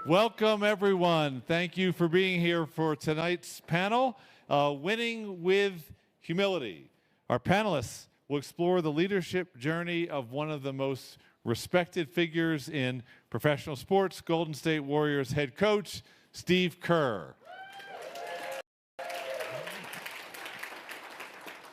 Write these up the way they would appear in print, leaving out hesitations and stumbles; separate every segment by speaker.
Speaker 1: Welcome, everyone. Thank you for being here for tonight's panel, Winning with Humility. Our panelists will explore the leadership journey of one of the most respected figures in professional sports, Golden State Warriors head coach, Steve Kerr.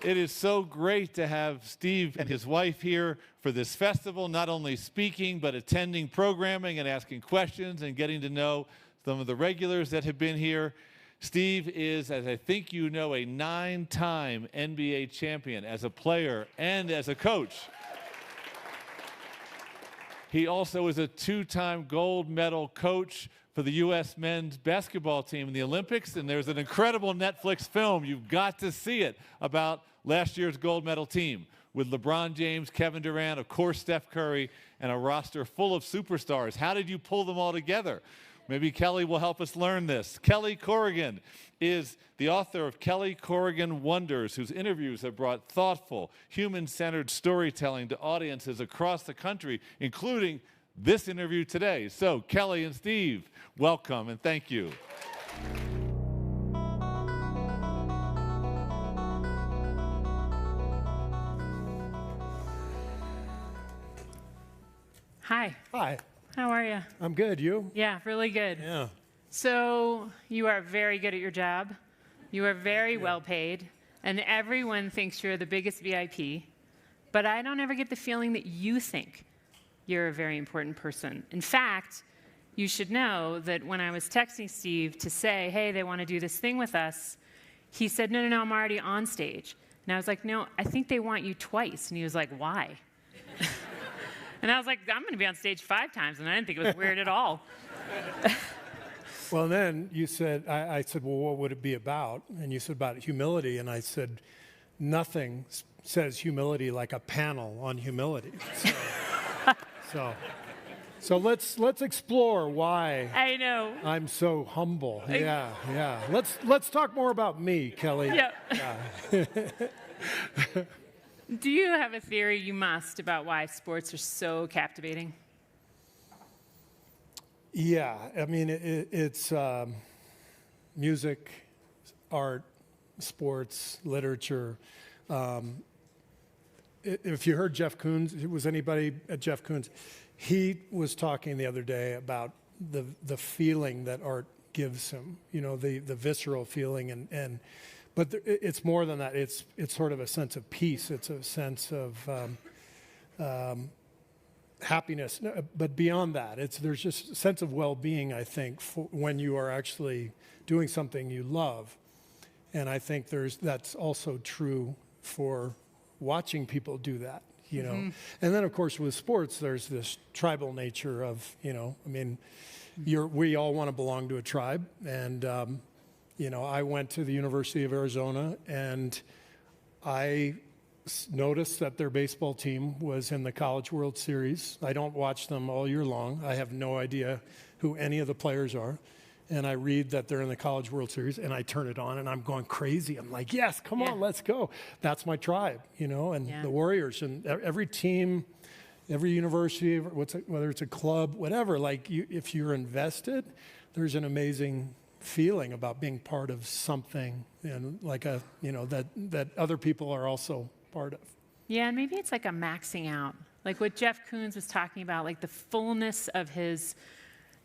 Speaker 1: It is so great to have Steve and his wife here for this festival, not only speaking, but attending programming and asking questions and getting to know some of the regulars that have been here. Steve is, as I think you know, a 9-time NBA champion as a player and as a coach. He also is a 2-time gold medal coach for the U.S. men's basketball team in the Olympics, and there's an incredible Netflix film, you've got to see it, about last year's gold medal team with LeBron James, Kevin Durant, of course Steph Curry, and a roster full of superstars. How did you pull them all together? Maybe Kelly will help us learn this. Kelly Corrigan is the author of Kelly Corrigan Wonders, whose interviews have brought thoughtful, human-centered storytelling to audiences across the country, including this interview today. So, Kelly and Steve, welcome and thank you.
Speaker 2: Hi.
Speaker 3: Hi.
Speaker 2: How are you?
Speaker 3: I'm good. You?
Speaker 2: Yeah, really good.
Speaker 3: Yeah.
Speaker 2: So you are very good at your job. You are very well paid, and everyone thinks you're the biggest VIP. But I don't ever get the feeling that you think you're a very important person. In fact, you should know that when I was texting Steve to say, hey, they want to do this thing with us, he said, no, I'm already on stage. And I was like, no, I think they want you twice. And he was like, why? And I was like, I'm going to be on stage 5 times, and I didn't think it was weird at all.
Speaker 3: Well, then you said, I said, well, what would it be about? And you said about humility, and I said, nothing says humility like a panel on humility. So let's explore why
Speaker 2: I know.
Speaker 3: I'm so humble. Yeah. Let's talk more about me, Kelly.
Speaker 2: Yeah. Do you have a theory? You must, about why sports are so captivating?
Speaker 3: Yeah, I mean, it's music, art, sports, literature. If you heard Jeff Koons, was anybody at Jeff Koons? He was talking the other day about the feeling that art gives him, you know, the visceral feeling, but it's more than that. It's sort of a sense of peace. It's a sense of happiness. But beyond that, there's just a sense of well-being, I think, when you are actually doing something you love. And I think that's also true for watching people do that, you know. Mm-hmm. And then, of course, with sports, there's this tribal nature of, you know, I mean, we all want to belong to a tribe. And, you know, I went to the University of Arizona, and I noticed that their baseball team was in the College World Series. I don't watch them all year long. I have no idea who any of the players are. And I read that they're in the College World Series, and I turn it on, and I'm going crazy. I'm like, yes, come on, let's go. That's my tribe, you know, and the Warriors. And every team, every university, whether it's a club, whatever, like if you're invested, there's an amazing feeling about being part of something, and like that other people are also part of.
Speaker 2: Yeah, and maybe it's like a maxing out, like what Jeff Koons was talking about, like the fullness of his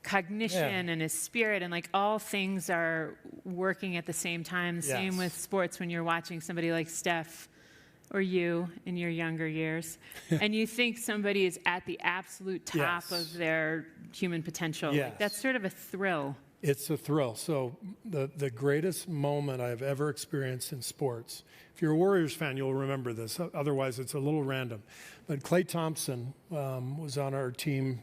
Speaker 2: cognition and his spirit, and like all things are working at the same time. Same with sports when you're watching somebody like Steph or you in your younger years, and you think somebody is at the absolute top of their human potential. Like, that's sort of a thrill.
Speaker 3: It's a thrill. So the greatest moment I've ever experienced in sports, if you're a Warriors fan, you'll remember this. Otherwise, it's a little random. But Klay Thompson was on our team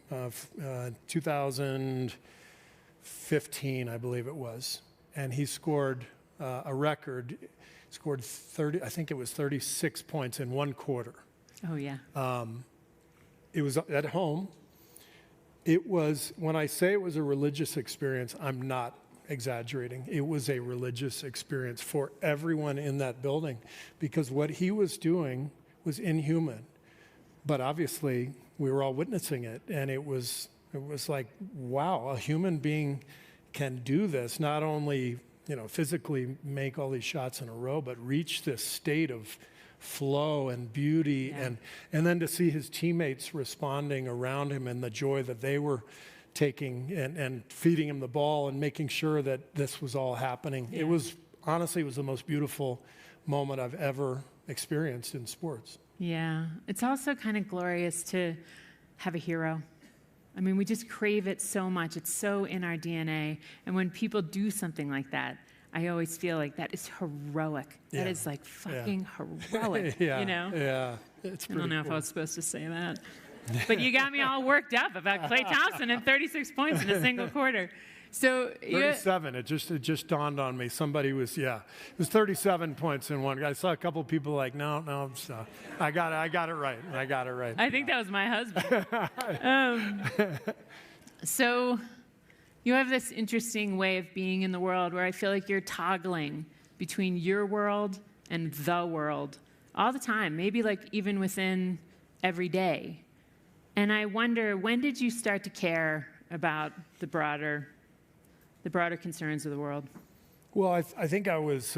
Speaker 3: 2015, I believe it was. And he scored a record. Scored 30, I think it was 36 points in one quarter.
Speaker 2: Oh, yeah.
Speaker 3: It was at home. It was, when I say it was a religious experience, I'm not exaggerating. It was a religious experience for everyone in that building, because what he was doing was inhuman. But obviously, we were all witnessing it, and it was It was like, wow, a human being can do this, not only, physically make all these shots in a row, but reach this state of flow and beauty, and then to see his teammates responding around him and the joy that they were taking and feeding him the ball and making sure that this was all happening. It was, honestly, it was the most beautiful moment I've ever experienced in sports.
Speaker 2: Yeah. It's also kind of glorious to have a hero. I mean, we just crave it so much. It's so in our DNA. And when people do something like that, I always feel like that is heroic.
Speaker 3: Yeah.
Speaker 2: That is like fucking heroic,
Speaker 3: Yeah.
Speaker 2: you know?
Speaker 3: Yeah. It's pretty
Speaker 2: I don't know if I
Speaker 3: cool.
Speaker 2: was supposed to say that. But you got me all worked up about Klay Thompson and 36 points in a single quarter. So
Speaker 3: 37. It just dawned on me. Somebody was, it was 37 points in one. I saw a couple of people like, no, I got it right. I got it right.
Speaker 2: I think that was my husband. So you have this interesting way of being in the world where I feel like you're toggling between your world and the world all the time, maybe like even within every day. And I wonder, when did you start to care about the broader concerns of the world?
Speaker 3: Well, I think I was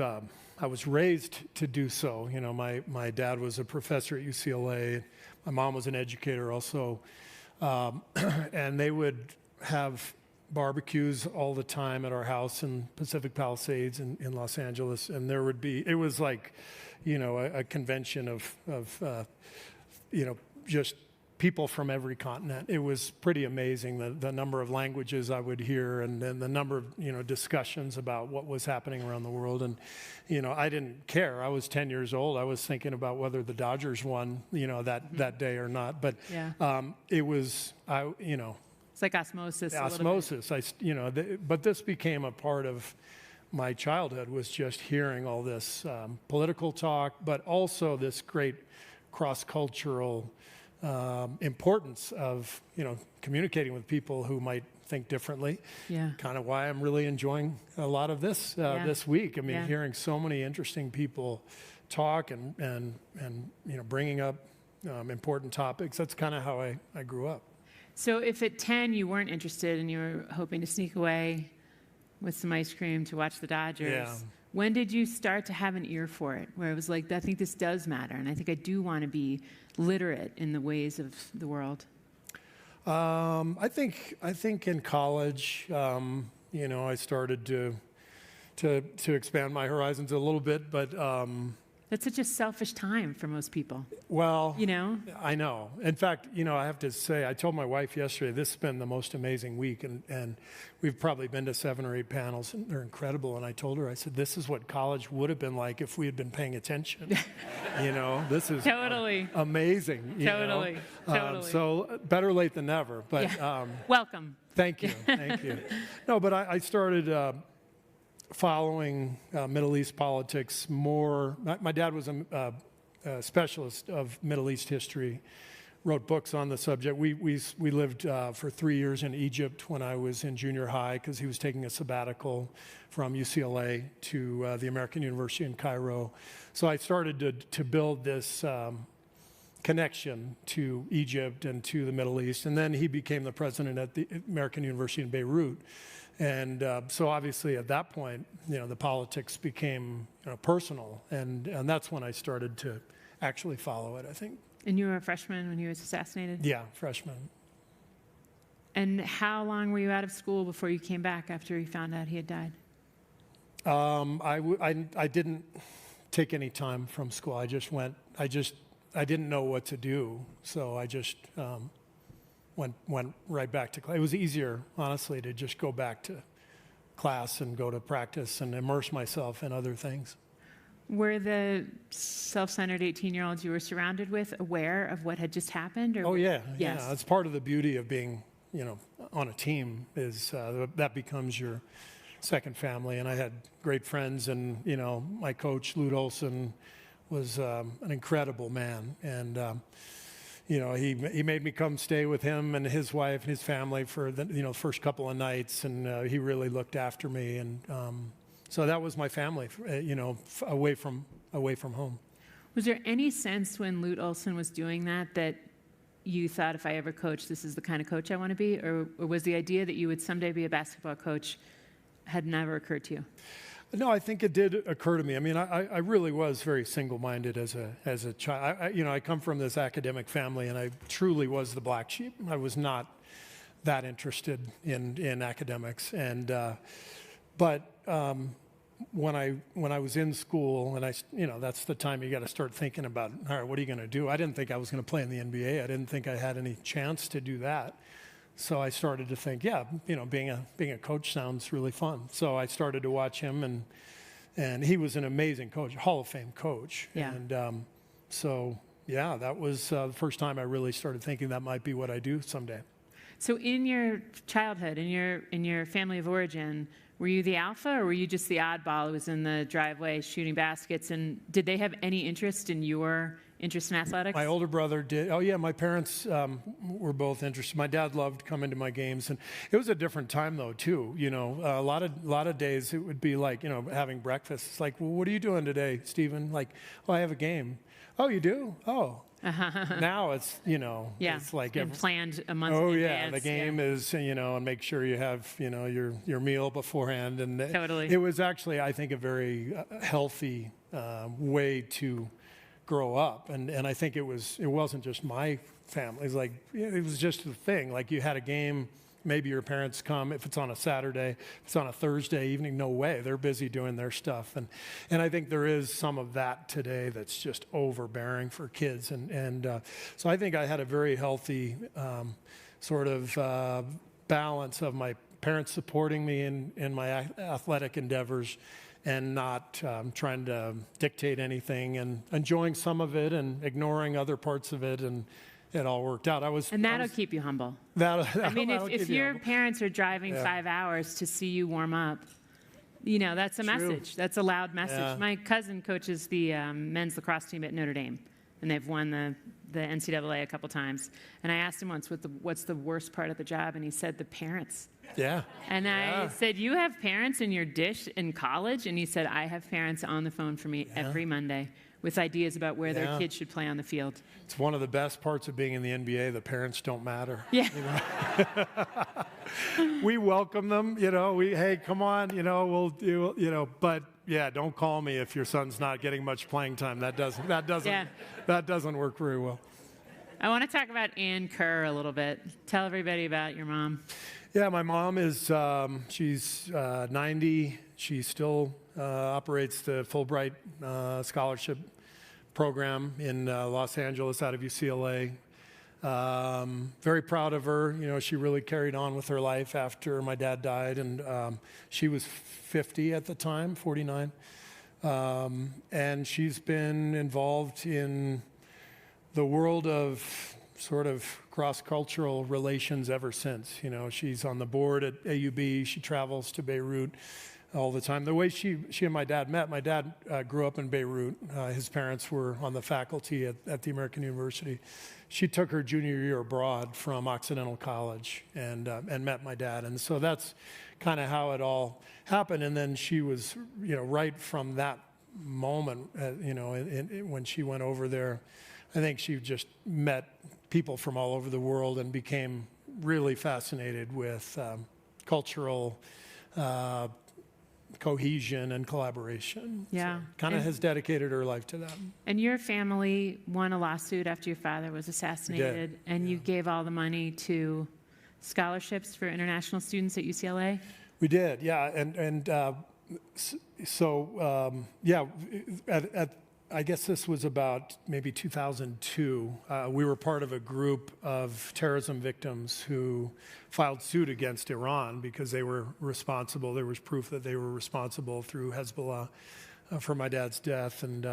Speaker 3: raised to do so. My dad was a professor at UCLA. My mom was an educator also, and they would have barbecues all the time at our house in Pacific Palisades in Los Angeles, and it was like, a convention of just people from every continent. It was pretty amazing, the number of languages I would hear, and then the number of discussions about what was happening around the world. And I didn't care. I was 10 years old. I was thinking about whether the Dodgers won that day or not. But it was
Speaker 2: it's like osmosis.
Speaker 3: Osmosis. But this became a part of my childhood, was just hearing all this political talk, but also this great cross-cultural importance of communicating with people who might think differently.
Speaker 2: Yeah.
Speaker 3: Kind of why I'm really enjoying a lot of this this week. I mean, hearing so many interesting people talk and bringing up important topics. That's kind of how I grew up.
Speaker 2: So if at 10 you weren't interested and you were hoping to sneak away with some ice cream to watch the Dodgers, when did you start to have an ear for it, where it was like, I think this does matter, and I think I do want to be literate in the ways of the world?
Speaker 3: I think in college, I started to expand my horizons a little bit, but
Speaker 2: that's such a selfish time for most people.
Speaker 3: Well, I know. In fact, I have to say, I told my wife yesterday, this has been the most amazing week, and we've probably been to 7 or 8 panels, and they're incredible. And I told her, I said, this is what college would have been like if we had been paying attention. This is
Speaker 2: totally
Speaker 3: amazing.
Speaker 2: Totally.
Speaker 3: So better late than never. But
Speaker 2: welcome.
Speaker 3: Thank you. No, but I started following Middle East politics more. My dad was a specialist of Middle East history, wrote books on the subject. We lived for 3 years in Egypt when I was in junior high, because he was taking a sabbatical from UCLA to the American University in Cairo. So I started to build this connection to Egypt and to the Middle East. And then he became the president at the American University in Beirut. And so obviously at that point, the politics became personal, and that's when I started to actually follow it, I think.
Speaker 2: And you were a freshman when he was assassinated?
Speaker 3: Yeah, freshman.
Speaker 2: And how long were you out of school before you came back after you found out he had died?
Speaker 3: I didn't take any time from school. I just went. I didn't know what to do, so I just went right back to class. It was easier, honestly, to just go back to class and go to practice and immerse myself in other things.
Speaker 2: Were the self-centered 18-year-olds you were surrounded with aware of what had just happened? Or?
Speaker 3: Oh, yeah.
Speaker 2: Yes.
Speaker 3: Yeah, that's part of the beauty of being, on a team, is that becomes your second family. And I had great friends, and, my coach, Lute Olson, was an incredible man. And, he made me come stay with him and his wife and his family for the first couple of nights, and he really looked after me, and so that was my family, away from home.
Speaker 2: Was there any sense when Lute Olson was doing that you thought, if I ever coach, this is the kind of coach I want to be? Or was the idea that you would someday be a basketball coach had never occurred to you?
Speaker 3: No, I think it did occur to me. I mean, I really was very single-minded as a child. I come from this academic family, and I truly was the black sheep. I was not that interested in academics, and but when I was in school, and that's the time you got to start thinking about, all right, what are you going to do? I didn't think I was going to play in the NBA. I didn't think I had any chance to do that. So I started to think, being a coach sounds really fun. So I started to watch him, and he was an amazing coach, Hall of Fame coach.
Speaker 2: Yeah.
Speaker 3: And that was the first time I really started thinking that might be what I do someday.
Speaker 2: So in your childhood, in your family of origin, were you the alpha, or were you just the oddball who was in the driveway shooting baskets? And did they have any interest in your interest in athletics?
Speaker 3: My older brother did. Oh yeah, my parents were both interested. My dad loved coming to my games, and it was a different time though too. A lot of days it would be like having breakfast. It's like, well, what are you doing today, Stephen? Like, oh, I have a game. Oh, you do? Oh. Now it's it's like
Speaker 2: planned a month.
Speaker 3: Oh
Speaker 2: in
Speaker 3: yeah,
Speaker 2: advance.
Speaker 3: the game is and make sure you have your meal beforehand, and
Speaker 2: Totally.
Speaker 3: it was actually, I think, a very healthy way to grow up, and I think it wasn't just my family. It's like it was just the thing. Like you had a game. Maybe your parents come if it's on a Saturday, if it's on a Thursday evening, no way. They're busy doing their stuff. And I think there is some of that today that's just overbearing for kids. And so I think I had a very healthy sort of balance of my parents supporting me in my athletic endeavors and not trying to dictate anything, and enjoying some of it and ignoring other parts of it, and it all worked out.
Speaker 2: And that'll keep you humble.
Speaker 3: I
Speaker 2: mean, if your parents are driving 5 hours to see you warm up, that's a message. That's a loud message.
Speaker 3: Yeah.
Speaker 2: My cousin coaches the men's lacrosse team at Notre Dame, and they've won the NCAA a couple times. And I asked him once, what's the worst part of the job? And he said, the parents.
Speaker 3: Yeah.
Speaker 2: And I said, you have parents in your dish in college? And he said, I have parents on the phone for me every Monday with ideas about where their kids should play on the field.
Speaker 3: It's one of the best parts of being in the NBA. The parents don't matter.
Speaker 2: Yeah.
Speaker 3: We welcome them, hey, come on, we'll do, but yeah, don't call me if your son's not getting much playing time. That doesn't work very well.
Speaker 2: I want to talk about Ann Kerr a little bit. Tell everybody about your mom.
Speaker 3: Yeah, my mom is, she's 90. She still operates the Fulbright scholarship program in Los Angeles out of UCLA. Very proud of her. She really carried on with her life after my dad died, and she was 50 at the time, 49. And she's been involved in the world of sort of cross-cultural relations ever since. She's on the board at AUB. She travels to Beirut all the time. The way she and my dad met, my dad grew up in Beirut. His parents were on the faculty at the American University. She took her junior year abroad from Occidental College and met my dad. And so that's kind of how it all happened. And then she was, right from that moment, when she went over there, I think she just met people from all over the world and became really fascinated with cultural cohesion and collaboration.
Speaker 2: Yeah.
Speaker 3: So kind of has dedicated her life to that.
Speaker 2: And your family won a lawsuit after your father was assassinated, and you gave all the money to scholarships for international students at UCLA?
Speaker 3: We did, yeah. I guess this was about maybe 2002. We were part of a group of terrorism victims who filed suit against Iran because they were responsible. There was proof that they were responsible through Hezbollah for my dad's death. And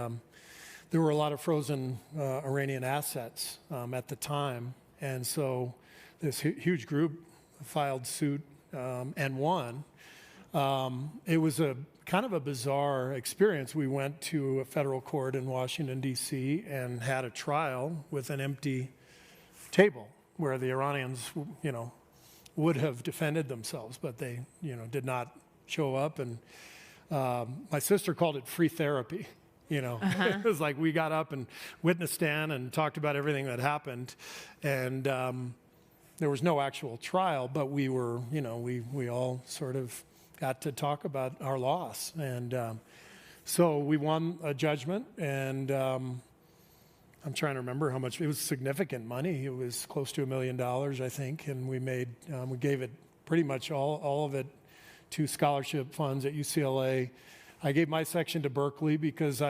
Speaker 3: there were a lot of frozen Iranian assets at the time. And so this huge group filed suit and won. It was a kind of a bizarre experience. We went to a federal court in Washington, D.C., and had a trial with an empty table where the Iranians, would have defended themselves, but they, did not show up. And my sister called it free therapy. It was like we got up and witness stand and talked about everything that happened. And there was no actual trial, but we were, we all sort of got to talk about our loss. And so we won a judgment, and I'm trying to remember how much. It was significant money. It was close to $1 million, I think, and we gave it pretty much all of it to scholarship funds at UCLA. I gave my section to Berkeley because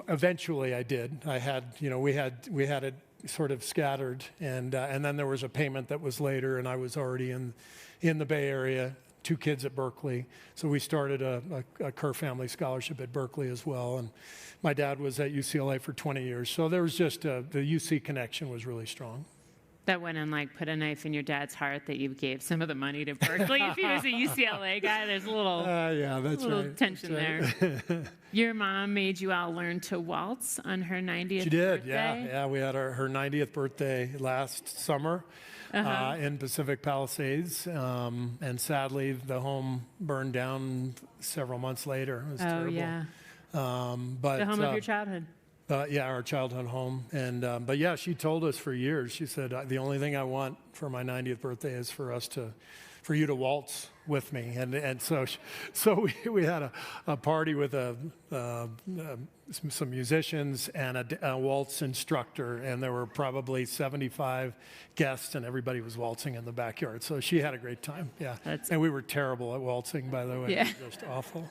Speaker 3: eventually I did. I had, we had it sort of scattered, and then there was a payment that was later, and I was already in the Bay Area. 2 kids at Berkeley, so we started a Kerr family scholarship at Berkeley as well. And my dad was at UCLA for 20 years, so there was just the UC connection was really strong.
Speaker 2: That wouldn't put a knife in your dad's heart that you gave some of the money to Berkeley. If he was a UCLA guy, there's a little, tension there. Your mom made you all learn to waltz on her 90th birthday?
Speaker 3: She did, yeah. We had her 90th birthday last summer in Pacific Palisades, and sadly the home burned down several months later. It was terrible.
Speaker 2: Yeah.
Speaker 3: But
Speaker 2: the home of your childhood.
Speaker 3: Yeah, our childhood home. And but yeah, she told us for years. She said, "The only thing I want for my 90th birthday is for you to waltz with me." And so we had a party with some musicians and a waltz instructor, and there were probably 75 guests, and everybody was waltzing in the backyard. So she had a great time. Yeah, and we were terrible at waltzing, by the way.
Speaker 2: Yeah.
Speaker 3: Just awful.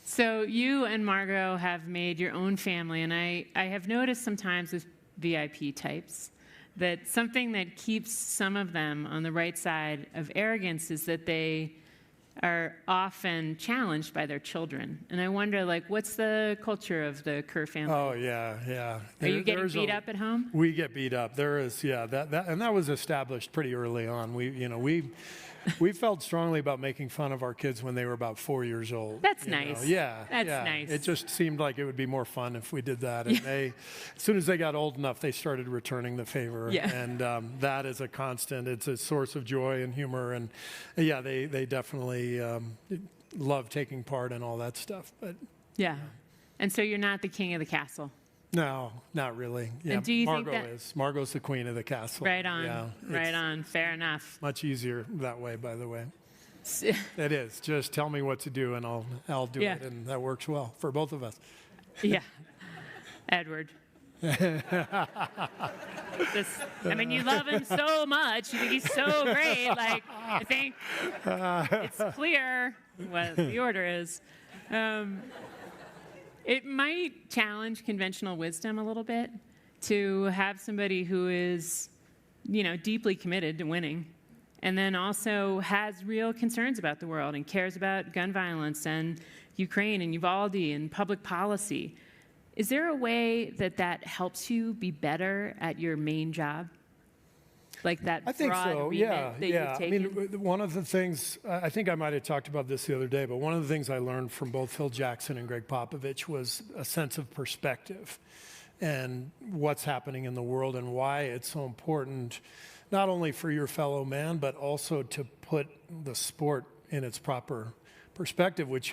Speaker 2: So you and Margot have made your own family, and I have noticed sometimes with VIP types that something that keeps some of them on the right side of arrogance is that they are often challenged by their children. And I wonder, what's the culture of the Kerr family?
Speaker 3: Oh, yeah.
Speaker 2: Are you getting beat up at home?
Speaker 3: We get beat up. There is, and that was established pretty early on. We felt strongly about making fun of our kids when they were about 4 years old.
Speaker 2: That's nice.
Speaker 3: Yeah.
Speaker 2: That's nice.
Speaker 3: It just seemed like it would be more fun if we did that. And as soon as they got old enough, they started returning the favor.
Speaker 2: Yeah.
Speaker 3: And that is a constant. It's a source of joy and humor. And they definitely love taking part in all that stuff. But
Speaker 2: yeah. And so you're not the king of the castle.
Speaker 3: No, not really. Yeah,
Speaker 2: and do you
Speaker 3: Margot
Speaker 2: think that
Speaker 3: is. Margot's the queen of the castle.
Speaker 2: Right on.
Speaker 3: Yeah,
Speaker 2: right on. Fair enough.
Speaker 3: Much easier that way, by the way. It is. Just tell me what to do, and I'll do it, and that works well for both of us.
Speaker 2: Yeah, Edward. You love him so much. You think he's so great. I think it's clear what the order is. It might challenge conventional wisdom a little bit to have somebody who is, deeply committed to winning, and then also has real concerns about the world and cares about gun violence and Ukraine and Uvalde and public policy. Is there a way that helps you be better at your main job? Like that
Speaker 3: I think
Speaker 2: broad
Speaker 3: so.
Speaker 2: remit
Speaker 3: Yeah.
Speaker 2: that you've taken?
Speaker 3: One of the things, I think I might have talked about this the other day, but one of the things I learned from both Phil Jackson and Greg Popovich was a sense of perspective and what's happening in the world and why it's so important, not only for your fellow man, but also to put the sport in its proper perspective, which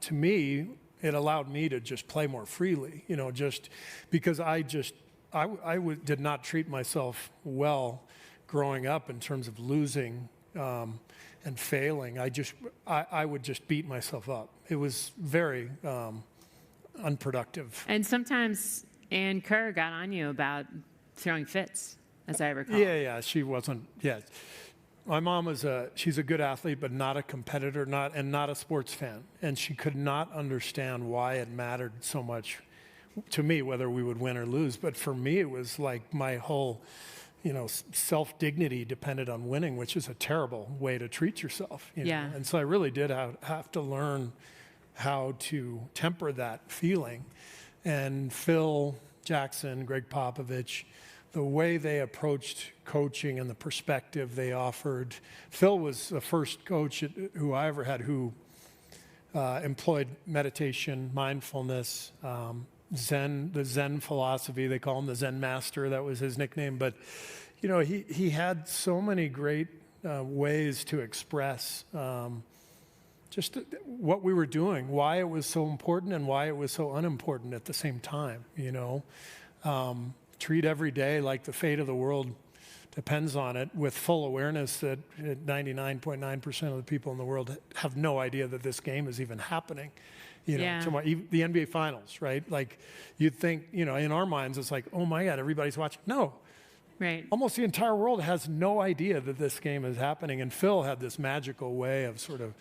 Speaker 3: to me, it allowed me to just play more freely, just because I did not treat myself well growing up in terms of losing and failing. I would just beat myself up. It was very unproductive.
Speaker 2: And sometimes Ann Kerr got on you about throwing fits, as I recall.
Speaker 3: Yeah, she wasn't. Yeah, my mom she's a good athlete, but not a competitor, not a sports fan, and she could not understand why it mattered so much to me whether we would win or lose. But for me, it was like my whole self-dignity depended on winning, which is a terrible way to treat yourself.
Speaker 2: Yeah.
Speaker 3: And so I really did have to learn how to temper that feeling. And Phil Jackson, Greg Popovich, the way they approached coaching and the perspective they offered. Phil was the first coach who I ever had who employed meditation, mindfulness, Zen, the Zen philosophy. They call him the Zen master. That was his nickname. But, he had so many great ways to express just what we were doing, why it was so important and why it was so unimportant at the same time, you know. Treat every day like the fate of the world depends on it, with full awareness that 99.9% of the people in the world have no idea that this game is even happening. You know, the NBA Finals, right? Like, you'd think, you know, in our minds, it's like, oh my God, everybody's watching. No.
Speaker 2: Right.
Speaker 3: Almost the entire world has no idea that this game is happening. And Phil had this magical way of sort of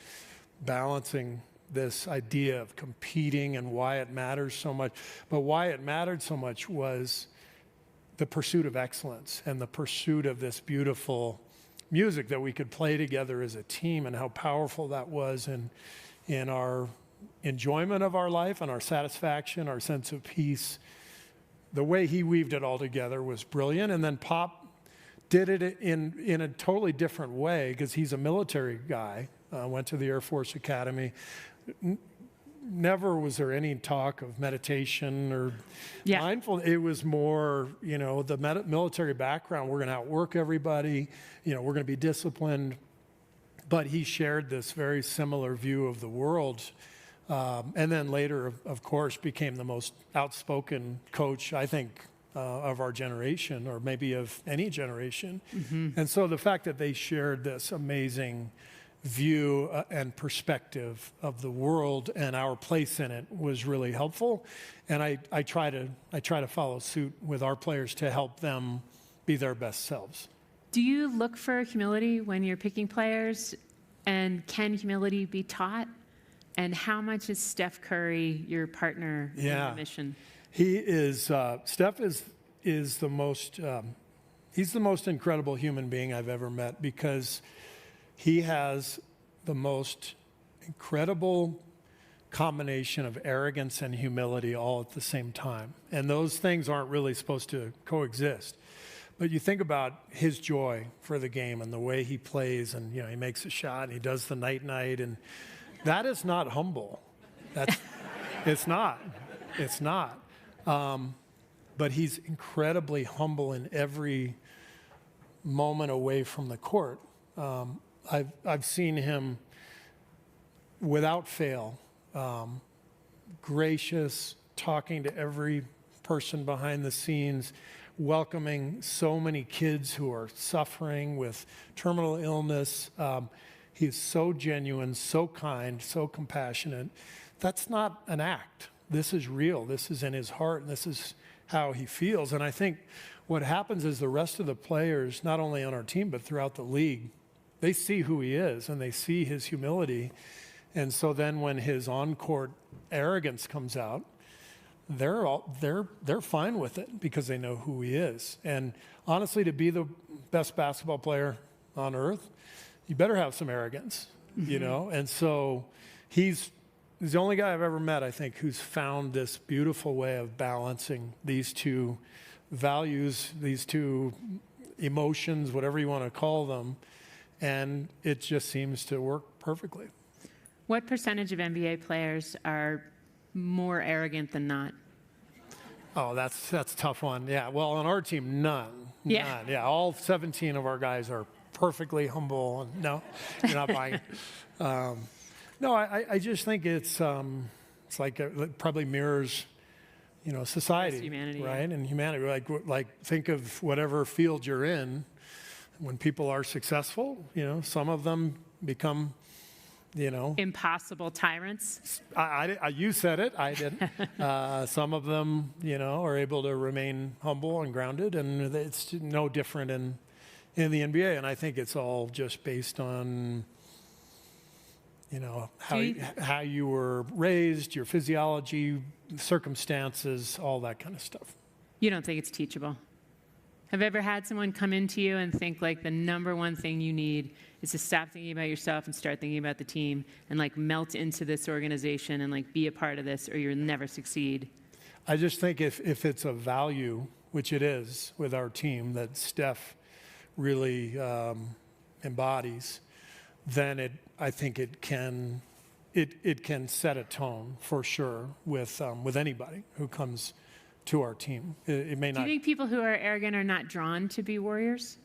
Speaker 3: balancing this idea of competing and why it matters so much. But why it mattered so much was the pursuit of excellence and the pursuit of this beautiful music that we could play together as a team, and how powerful that was in our enjoyment of our life and our satisfaction, our sense of peace. The way he weaved it all together was brilliant. And then Pop did it in a totally different way, because he's a military guy, went to the Air Force Academy. Never was there any talk of meditation or mindful. It was more, you know, the military background. We're going to outwork everybody. You know, we're going to be disciplined. But he shared this very similar view of the world. And then later, of course, became the most outspoken coach, I think, of our generation, or maybe of any generation. And so the fact that they shared this amazing view and perspective of the world and our place in it was really helpful. And I try to follow suit with our players to help them be their best selves.
Speaker 2: Do you look for humility when you're picking players? And can humility be taught? And how much is Steph Curry your partner in the mission?
Speaker 3: He is. Steph is the most. He's the most incredible human being I've ever met, because he has the most incredible combination of arrogance and humility all at the same time. And those things aren't really supposed to coexist. But you think about his joy for the game and the way he plays, and, you know, he makes a shot and he does the night, and that is not humble. It's not. It's not. But he's incredibly humble in every moment away from the court. I've seen him, without fail, gracious, talking to every person behind the scenes, welcoming so many kids who are suffering with terminal illness. He's so genuine, so kind, so compassionate. That's not an act. This is real. This is in his heart, and this is how he feels. And I think what happens is the rest of the players, not only on our team but throughout the league, they see who he is and they see his humility. And so then when his on-court arrogance comes out, they're fine with it, because they know who he is. And honestly, to be the best basketball player on earth, you better have some arrogance, you know? And so he's the only guy I've ever met, I think, who's found this beautiful way of balancing these two values, these two emotions, whatever you want to call them. And it just seems to work perfectly.
Speaker 2: What percentage of NBA players are more arrogant than not?
Speaker 3: Oh, that's a tough one. Yeah, well, on our team, none. None. Yeah, all 17 of our guys are perfectly humble. No, you're not buying it. No, I just think it's like it probably mirrors, you know, society,
Speaker 2: humanity,
Speaker 3: right? And humanity, like think of whatever field you're in. When people are successful, you know, some of them become, you know,
Speaker 2: impossible tyrants.
Speaker 3: You said it. I didn't. Some of them, you know, are able to remain humble and grounded, and it's no different in the NBA. And I think it's all just based on, you know, how you were raised, your physiology, circumstances, all that kind of stuff.
Speaker 2: You don't think it's teachable? Have you ever had someone come into you and think like the number one thing you need is to stop thinking about yourself and start thinking about the team, and like melt into this organization and like be a part of this, or you'll never succeed?
Speaker 3: I just think if it's a value, which it is with our team, that Steph really embodies, then I think it can set a tone for sure with anybody who comes to our team. It may not.
Speaker 2: Do you think people who are arrogant are not drawn to be warriors?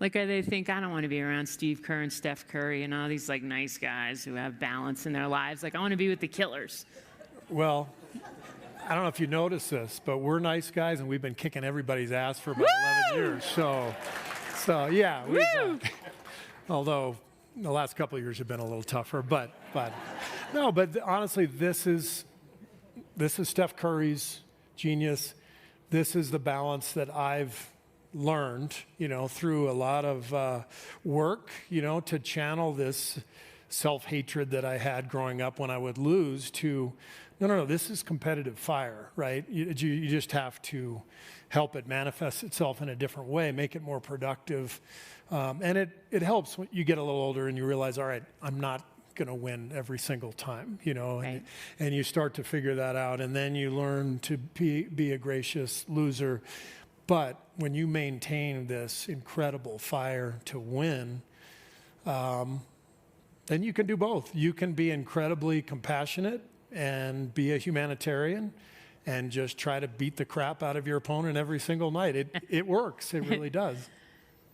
Speaker 2: Like, they think, I don't want to be around Steve Kerr and Steph Curry and all these, like, nice guys who have balance in their lives. Like, I want to be with the killers.
Speaker 3: Well, I don't know if you noticed this, but we're nice guys, and we've been kicking everybody's ass for about 11 years. So yeah. Although the last couple of years have been a little tougher, but honestly, this is Steph Curry's genius. This is the balance that I've learned, through a lot of work, to channel this self-hatred that I had growing up when I would lose to, no, this is competitive fire, right? You just have to help it manifest itself in a different way, make it more productive. And it helps when you get a little older and you realize, all right, I'm not going to win every single time,
Speaker 2: Right.
Speaker 3: and you start to figure that out, and then you learn to be a gracious loser. But when you maintain this incredible fire to win, then you can do both. You can be incredibly compassionate and be a humanitarian and just try to beat the crap out of your opponent every single night. It works. It really does.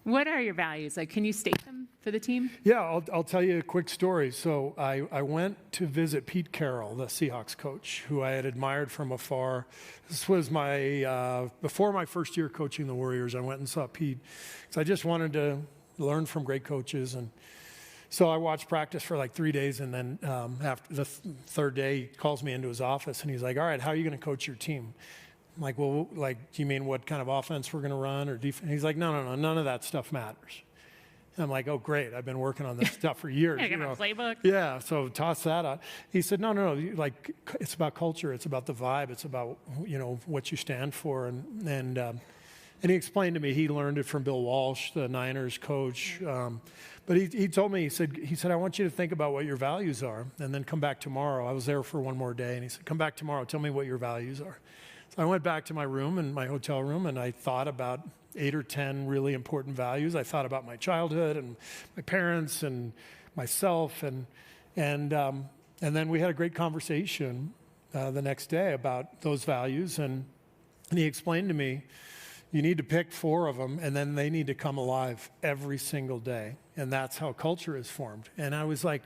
Speaker 2: What are your values? Like, can you state them for the team?
Speaker 3: Yeah, I'll tell you a quick story. So I went to visit Pete Carroll, the Seahawks coach, who I had admired from afar. This was before my first year coaching the Warriors. I went and saw Pete because I just wanted to learn from great coaches. And so I watched practice for like 3 days, and then after the third day, he calls me into his office, and he's like, all right, how are you going to coach your team? I'm like, well, do you mean what kind of offense we're going to run or defense? He's like, no, none of that stuff matters. And I'm like, oh, great. I've been working on this stuff for years.
Speaker 2: I got my playbook.
Speaker 3: Yeah, so toss that out. He said, no, like, it's about culture. It's about the vibe. It's about, what you stand for. And he explained to me, he learned it from Bill Walsh, the Niners coach. But he told me, he said, I want you to think about what your values are and then come back tomorrow. I was there for one more day, and he said, come back tomorrow. Tell me what your values are. So I went back to my room, in my hotel room, and I thought about 8 or 10 really important values. I thought about my childhood and my parents and myself, and then we had a great conversation the next day about those values, and he explained to me, you need to pick 4 of them, and then they need to come alive every single day, and that's how culture is formed. And I was like,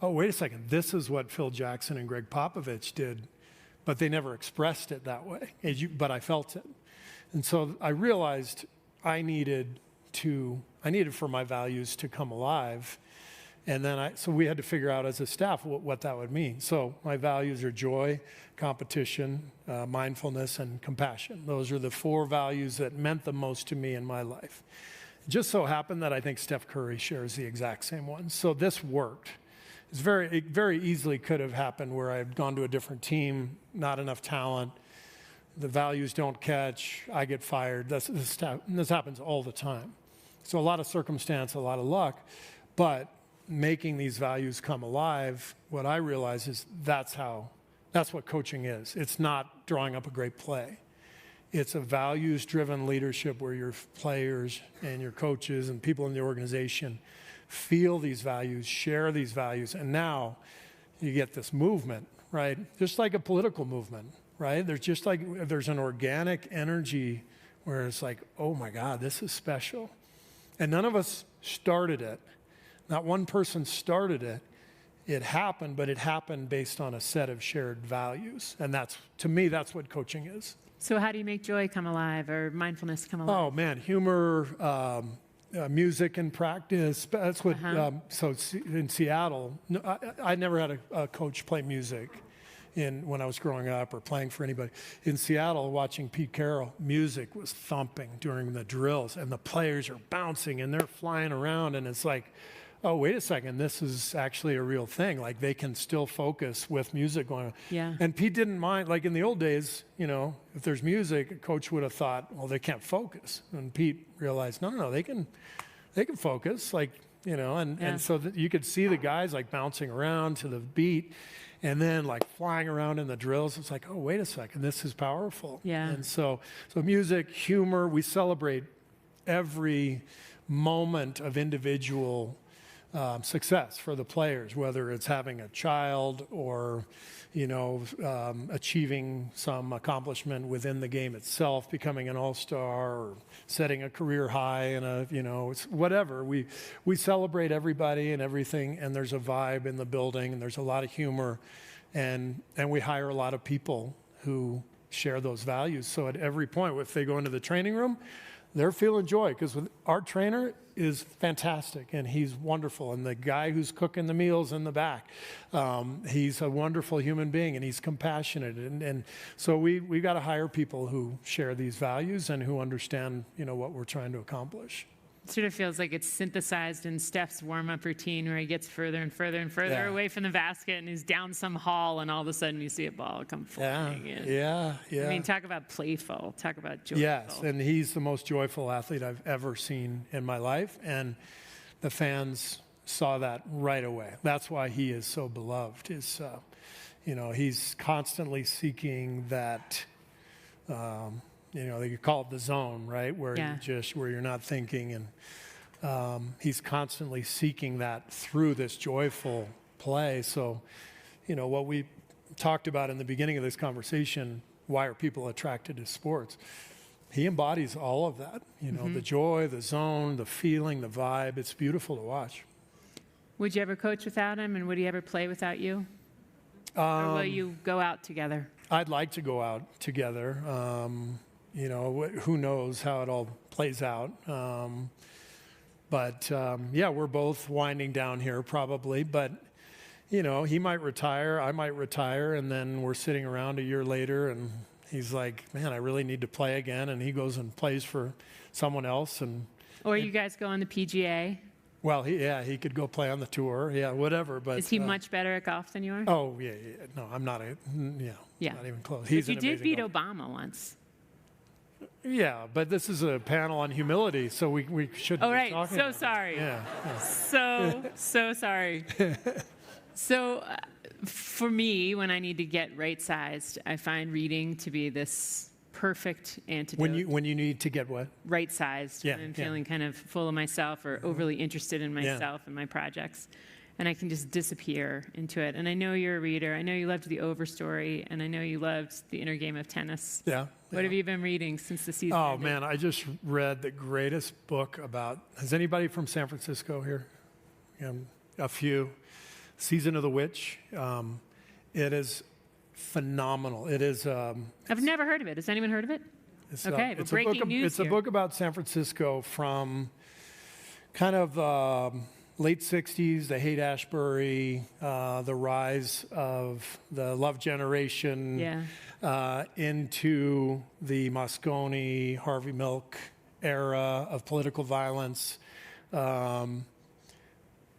Speaker 3: oh, wait a second, this is what Phil Jackson and Greg Popovich did, but they never expressed it that way, but I felt it. And so I realized I needed for my values to come alive. And then so we had to figure out as a staff what that would mean. So my values are joy, competition, mindfulness, and compassion. Those are the 4 values that meant the most to me in my life. It just so happened that I think Steph Curry shares the exact same ones. So this worked. It very easily could have happened where I had gone to a different team, not enough talent, the values don't catch, I get fired. This happens all the time. So a lot of circumstance, a lot of luck, but making these values come alive, what I realize is that's what coaching is. It's not drawing up a great play. It's a values-driven leadership where your players and your coaches and people in the organization feel these values, share these values, and now you get this movement, right? Just like a political movement, right? There's an organic energy where it's like, oh my God, this is special. And none of us started it. Not one person started it. It happened, but it happened based on a set of shared values. And to me, that's what coaching is.
Speaker 2: So how do you make joy come alive or mindfulness come alive?
Speaker 3: Oh man, humor, music and practice. That's what, so in Seattle, I never had a coach play music when I was growing up or playing for anybody. In Seattle, watching Pete Carroll, music was thumping during the drills, and the players are bouncing and they're flying around, and it's like, oh, wait a second, this is actually a real thing. Like, they can still focus with music going on.
Speaker 2: Yeah.
Speaker 3: And Pete didn't mind, like in the old days, if there's music, a coach would have thought, well, they can't focus. And Pete realized, no, they can focus, and so that you could see the guys like bouncing around to the beat and then like flying around in the drills. It's like, oh, wait a second, this is powerful.
Speaker 2: Yeah.
Speaker 3: And so music, humor, we celebrate every moment of individual success for the players, whether it's having a child or, achieving some accomplishment within the game itself, becoming an all-star or setting a career high in it's whatever. We celebrate everybody and everything, and there's a vibe in the building, and there's a lot of humor, and we hire a lot of people who share those values. So at every point, if they go into the training room, they're feeling joy, because our trainer is fantastic and he's wonderful. And the guy who's cooking the meals in the back, he's a wonderful human being and he's compassionate. And so we got to hire people who share these values and who understand, what we're trying to accomplish.
Speaker 2: It sort of feels like it's synthesized in Steph's warm-up routine, where he gets further and further and further away from the basket and he's down some hall, and all of a sudden you see a ball come flying in.
Speaker 3: Yeah.
Speaker 2: I mean, talk about playful, talk about joyful.
Speaker 3: Yes, and he's the most joyful athlete I've ever seen in my life, and the fans saw that right away. That's why he is so beloved. He's constantly seeking that. You call it the zone, right? Where where you're not thinking, and he's constantly seeking that through this joyful play. So, what we talked about in the beginning of this conversation, why are people attracted to sports? He embodies all of that, the joy, the zone, the feeling, the vibe. It's beautiful to watch.
Speaker 2: Would you ever coach without him, and would he ever play without you? Or will you go out together?
Speaker 3: I'd like to go out together. Who knows how it all plays out. But we're both winding down here probably. But, he might retire, I might retire, and then we're sitting around a year later and he's like, man, I really need to play again. And he goes and plays for someone else.
Speaker 2: Or you guys go on the PGA?
Speaker 3: Well, he could go play on the tour. Yeah, whatever. But
Speaker 2: is he much better at golf than you are?
Speaker 3: Oh, yeah. No, I'm not. Not even close.
Speaker 2: But you did beat Obama once.
Speaker 3: Yeah, but this is a panel on humility, so we shouldn't be talking about
Speaker 2: sorry.
Speaker 3: Yeah.
Speaker 2: So sorry. So for me, when I need to get right-sized, I find reading to be this perfect antidote.
Speaker 3: When you need to get what?
Speaker 2: Right-sized.
Speaker 3: Yeah.
Speaker 2: When I'm feeling kind of full of myself or overly interested in myself and my projects. And I can just disappear into it. And I know you're a reader. I know you loved The Overstory, and I know you loved The Inner Game of Tennis.
Speaker 3: Yeah.
Speaker 2: What have you been reading since the season ended?
Speaker 3: Man, I just read the greatest book about, has anybody from San Francisco here? A few. Season of the Witch. It is phenomenal. It is...
Speaker 2: I've never heard of it. Has anyone heard of it? Okay, but breaking news
Speaker 3: It's a book about San Francisco from kind of... late 60s, the Haight-Ashbury, the rise of the Love Generation, into the Moscone, Harvey Milk era of political violence.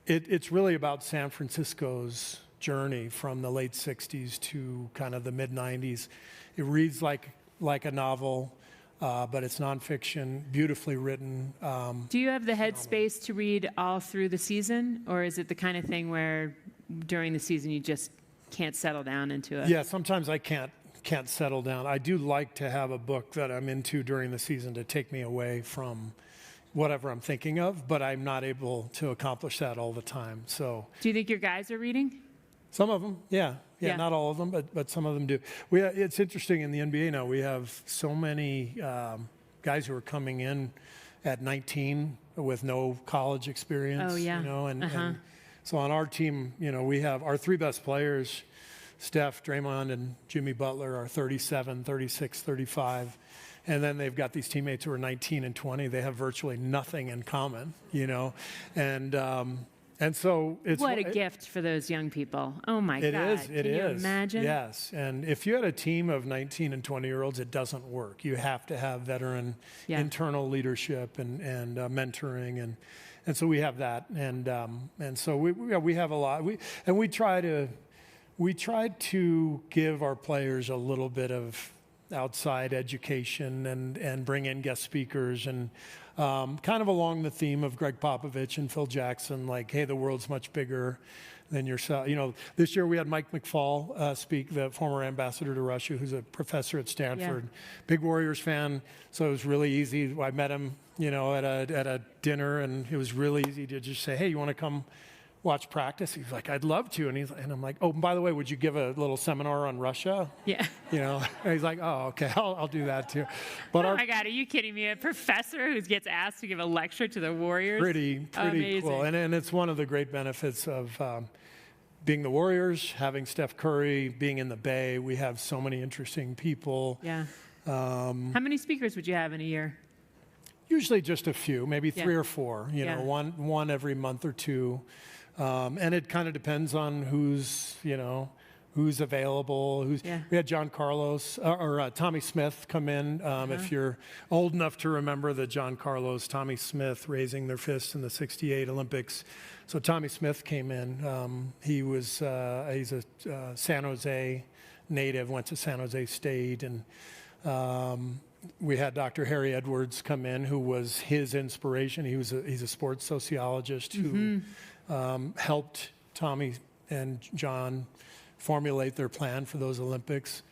Speaker 3: It's really about San Francisco's journey from the late 60s to kind of the mid-90s. It reads like a novel. But it's nonfiction, beautifully written.
Speaker 2: Do you have the headspace to read all through the season, or is it the kind of thing where during the season you just can't settle down into it?
Speaker 3: Yeah, sometimes I can't settle down. I do like to have a book that I'm into during the season to take me away from whatever I'm thinking of, but I'm not able to accomplish that all the time. So,
Speaker 2: do you think your guys are reading?
Speaker 3: Some of them, yeah, not all of them, but some of them do. It's interesting in the NBA now. We have so many guys who are coming in at 19 with no college experience.
Speaker 2: Oh yeah.
Speaker 3: And so on our team, we have our three best players, Steph, Draymond, and Jimmy Butler, are 37, 36, 35. And then they've got these teammates who are 19 and 20. They have virtually nothing in common, And so it's...
Speaker 2: What a gift for those young people. Oh, my God.
Speaker 3: It is.
Speaker 2: Can you imagine?
Speaker 3: Yes. And if you had a team of 19 and 20-year-olds, it doesn't work. You have to have veteran internal leadership and mentoring. And so we have that. And so we have a lot. We try to give our players a little bit of outside education and bring in guest speakers and kind of along the theme of Greg Popovich and Phil Jackson, like, hey, the world's much bigger than yourself. You know, this year we had Mike McFall speak, the former ambassador to Russia, who's a professor at Stanford, big Warriors fan. So it was really easy. I met him, you know, at a dinner, and it was really easy to just say, hey, you want to come watch practice? He's like, I'd love to. And I'm like, oh, and by the way, would you give a little seminar on Russia?
Speaker 2: Yeah.
Speaker 3: You know, and he's like, oh, okay, I'll do that too. But
Speaker 2: oh my God, are you kidding me? A professor who gets asked to give a lecture to the Warriors?
Speaker 3: Pretty
Speaker 2: Amazing.
Speaker 3: cool. And it's one of the great benefits of being the Warriors, having Steph Curry, being in the Bay. We have so many interesting people.
Speaker 2: Yeah. How many speakers would you have in a year?
Speaker 3: Usually just a few, maybe 3 or 4, you know,
Speaker 2: Yeah.
Speaker 3: one every month or two. And it kind of depends on who's available. We had John Carlos or Tommy Smith come in. If you're old enough to remember the John Carlos, Tommy Smith raising their fists in the '68 Olympics. So Tommy Smith came in. He's a San Jose native, went to San Jose State, and we had Dr. Harry Edwards come in, who was his inspiration. He's a sports sociologist who helped Tommy and John formulate their plan for those Olympics.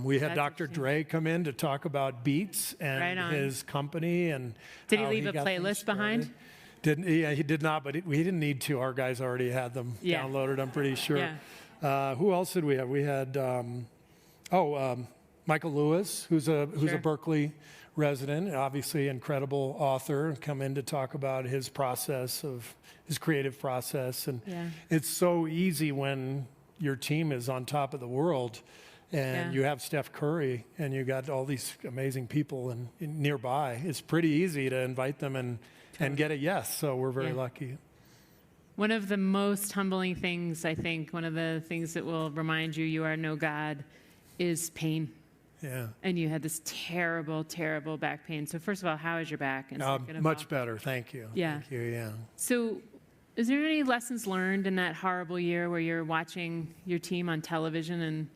Speaker 3: We had Dr. Dre come in to talk about Beats and his company. And
Speaker 2: did he leave a playlist behind?
Speaker 3: He did not, but we didn't need to. Our guys already had them downloaded, I'm pretty sure.
Speaker 2: Yeah.
Speaker 3: Who else did we have? We had Michael Lewis, who's a Berkeley resident, obviously incredible author, come in to talk about his process of his creative process. And it's so easy when your team is on top of the world and you have Steph Curry and you got all these amazing people nearby. It's pretty easy to invite them and get a yes. So we're very lucky.
Speaker 2: One of the most humbling things, I think, one of the things that will remind you are no God, is pain.
Speaker 3: Yeah.
Speaker 2: And you had this terrible, terrible back pain. So first of all, how is your back? And
Speaker 3: much better, thank you.
Speaker 2: Yeah.
Speaker 3: Thank you, yeah.
Speaker 2: So is there any lessons learned in that horrible year where you're watching your team on television and...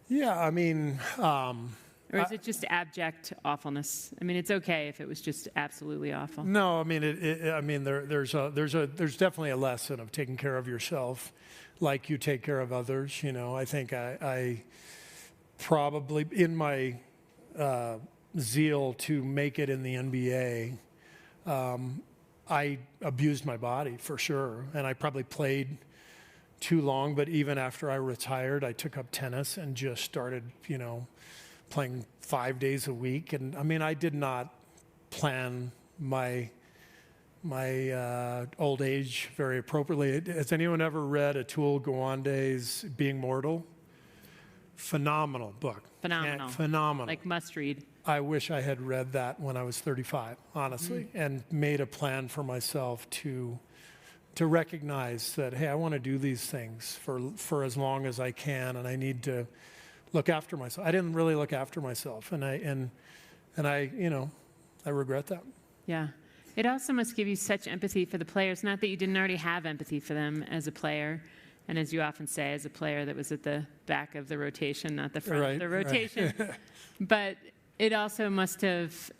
Speaker 3: Yeah, I mean...
Speaker 2: or is it just abject awfulness? I mean, it's okay if it was just absolutely awful.
Speaker 3: No, I mean, there's definitely a lesson of taking care of yourself like you take care of others. You know, I think I probably, in my zeal to make it in the NBA, I abused my body for sure. And I probably played too long, but even after I retired, I took up tennis and just started, you know, playing 5 days a week. And I mean, I did not plan my old age very appropriately. Has anyone ever read Atul Gawande's Being Mortal? Phenomenal book.
Speaker 2: Phenomenal.
Speaker 3: Phenomenal.
Speaker 2: Like must read.
Speaker 3: I wish I had read that when I was 35, honestly, and made a plan for myself to recognize that, hey, I want to do these things for as long as I can, and I need to look after myself. I didn't really look after myself, and I you know, I regret that.
Speaker 2: Yeah. It also must give you such empathy for the players, not that you didn't already have empathy for them as a player, and as you often say, as a player that was at the back of the rotation, not the front of the rotation. But it also must have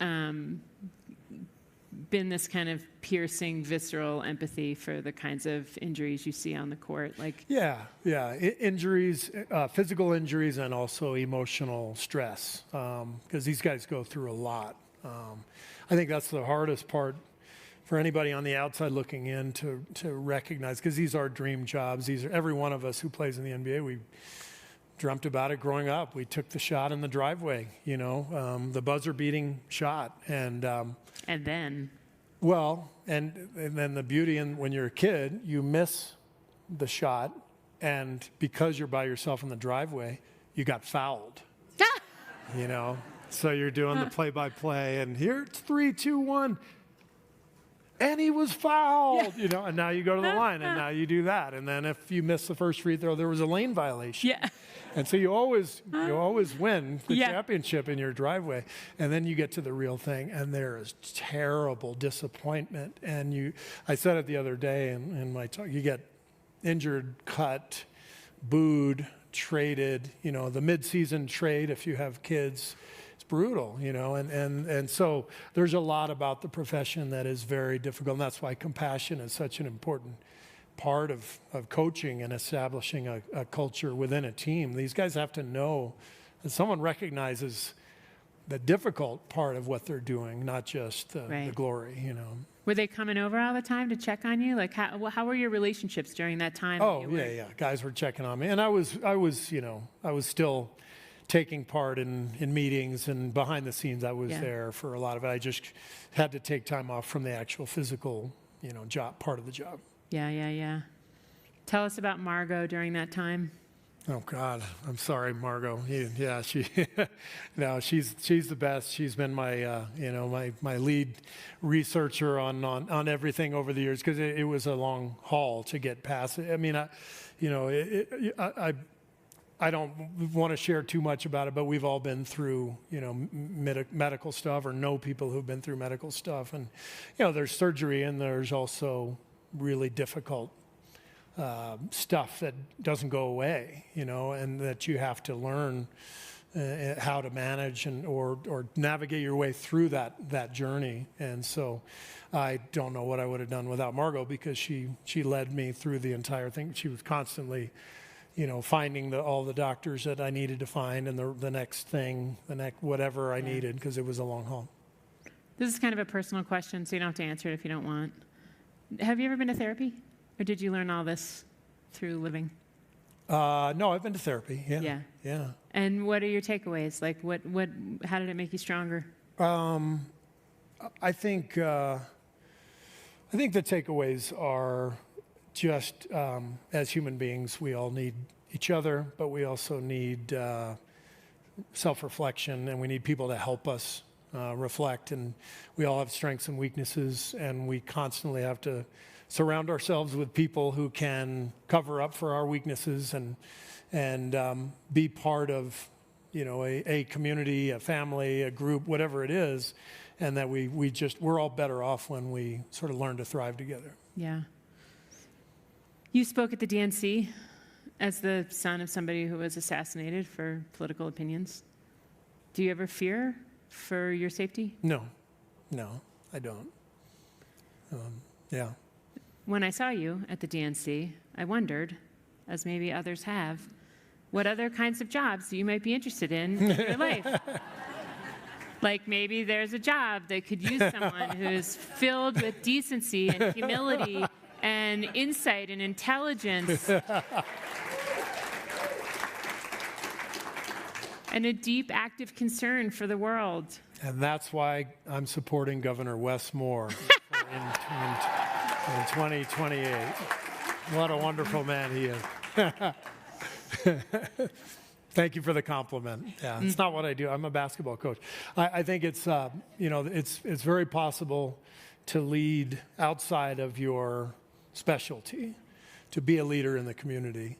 Speaker 2: been this kind of piercing, visceral empathy for the kinds of injuries you see on the court. Like
Speaker 3: injuries, physical injuries, and also emotional stress, because these guys go through a lot. I think that's the hardest part for anybody on the outside looking in to recognize, because these are dream jobs. These are every one of us who plays in the NBA. We dreamt about it growing up. We took the shot in the driveway, you know, the buzzer-beating shot, and then the beauty in when you're a kid, you miss the shot, and because you're by yourself in the driveway, you got fouled. You know, so you're doing the play-by-play, and here it's 3, 2, 1. And he was fouled, you know, and now you go to the line, and now you do that. And then if you miss the first free throw, there was a lane violation.
Speaker 2: Yeah.
Speaker 3: And so you always win the championship in your driveway. And then you get to the real thing, and there is terrible disappointment. And I said it the other day in my talk, you get injured, cut, booed, traded. You know, the mid-season trade, if you have kids, brutal, and so there's a lot about the profession that is very difficult, and that's why compassion is such an important part of coaching and establishing a culture within a team. These guys have to know that someone recognizes the difficult part of what they're doing, not just the glory,
Speaker 2: Were they coming over all the time to check on you? Like, how were your relationships during that time?
Speaker 3: Oh, yeah. Guys were checking on me. And I was still taking part in meetings, and behind the scenes I was there for a lot of it. I just had to take time off from the actual physical, job, part of the job.
Speaker 2: Yeah. Tell us about Margot during that time.
Speaker 3: Oh God, I'm sorry, Margot. Yeah, she's the best. She's been my my lead researcher on everything over the years, because it was a long haul to get past it. I mean, I don't want to share too much about it, but we've all been through medical stuff, or know people who've been through medical stuff, and there's surgery, and there's also really difficult stuff that doesn't go away, and that you have to learn how to manage or navigate your way through that journey. And so I don't know what I would have done without Margot, because she led me through the entire thing. She was constantly, finding all the doctors that I needed to find, and the next thing, whatever I needed, because it was a long haul.
Speaker 2: This is kind of a personal question, so you don't have to answer it if you don't want. Have you ever been to therapy? Or did you learn all this through living?
Speaker 3: No, I've been to therapy. Yeah.
Speaker 2: And what are your takeaways? Like, how did it make you stronger?
Speaker 3: I think the takeaways are just, as human beings, we all need each other, but we also need self-reflection, and we need people to help us reflect. And we all have strengths and weaknesses, and we constantly have to surround ourselves with people who can cover up for our weaknesses and be part of, a community, a family, a group, whatever it is, and that we're all better off when we sort of learn to thrive together.
Speaker 2: Yeah. You spoke at the DNC as the son of somebody who was assassinated for political opinions. Do you ever fear for your safety?
Speaker 3: No, I don't. Yeah.
Speaker 2: When I saw you at the DNC, I wondered, as maybe others have, what other kinds of jobs you might be interested in your life. Like, maybe there's a job that could use someone who's filled with decency and humility and insight and intelligence and a deep, active concern for the world.
Speaker 3: And that's why I'm supporting Governor Wes Moore in 2028. What a wonderful man he is. Thank you for the compliment. Yeah, it's not what I do. I'm a basketball coach. I think it's it's very possible to lead outside of your specialty, to be a leader in the community.